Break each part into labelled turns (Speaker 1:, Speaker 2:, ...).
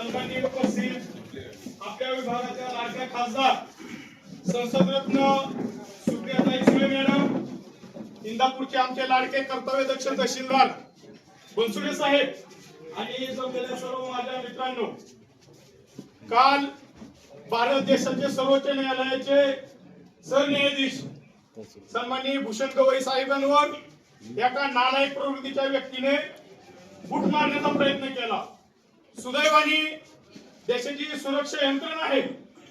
Speaker 1: सन्माननीय उपस्थित आपल्या विभागाच्या लाडक्या खासदार संसदरत्न सुप्रियाताई सुळे मॅडम, इंदापूरचे आमचे लाडके कर्तव्यदक्ष तहसीलदार बनसुडे साहेब आणि जमलेल्या सर्व माझ्या मित्रांनो, काल भारत देशाचे सर्वोच्च न्यायालयाचे सरन्यायाधीश सन्माननीय भूषण गवई साहेबांवर एका नालायक प्रवृत्तीच्या व्यक्तीने बूट मारण्याचा प्रयत्न केला। सुदैवाने देशाची जी सुरक्षा यंत्रणा आहे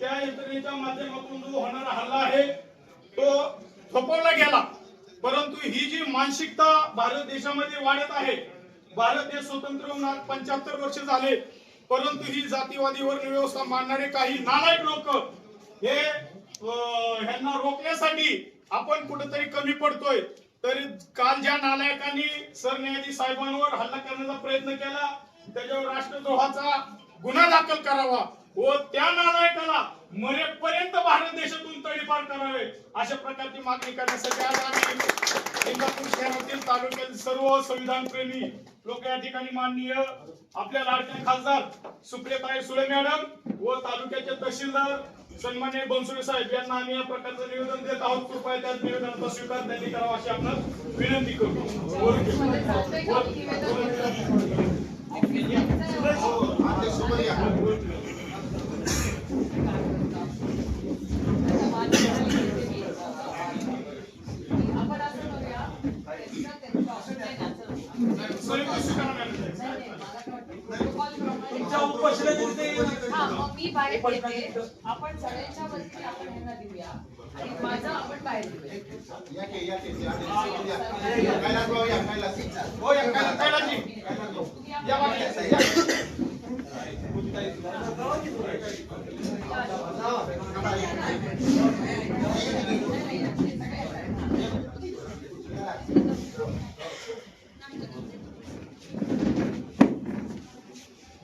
Speaker 1: त्या यंत्रणेच्या माध्यमातून जो होणारा हल्ला आहे तो थोपवला गेला, परंतु ही जी मानसिकता भारत देशामध्ये वाढत आहे, भारत देश स्वतंत्र होऊन 75 वर्ष झाले, परंतु ही जातीवादी वर्ण व्यवस्था मानणारे काही नालायक लोक हे ह्यांना रोखण्यासाठी आपण कुठेतरी कमी पडतोय। तरी काल ज्या नालायकांनी सरन्यायाधीश साहेबांवर हल्ला करण्याचा प्रयत्न केला त्याच्यावर राष्ट्रद्रोहाचा गुन्हा दाखल करावा व त्या नालायकाला मरेपर्यंत भारत देशातून तडीपार करावे अशा प्रकारची मागणी करण्यासाठी आज आम्ही इंदापूर शहरातील तालुक्यातील सर्व संविधान प्रेमी लोक या ठिकाणी माननीय आपल्या लाडक्या खासदार सुप्रियाताई सुळे मॅडम व तालुक्याचे तहसीलदार सन्माननीय बनसुडे साहेब यांना आम्ही या प्रकारचं निवेदन देत आहोत। कृपया त्या निवेदनाचा स्वीकार त्यांनी करावा अशी आपण विनंती करतो।
Speaker 2: मी बाहेर येते, आपण सगळ्यांच्या वरती आपण यांना देऊया आणि माझं आपण बाहेर देऊया।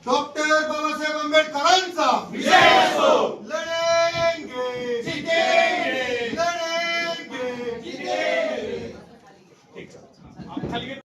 Speaker 3: डॉक्टर बाबासाहेब आंबेडकर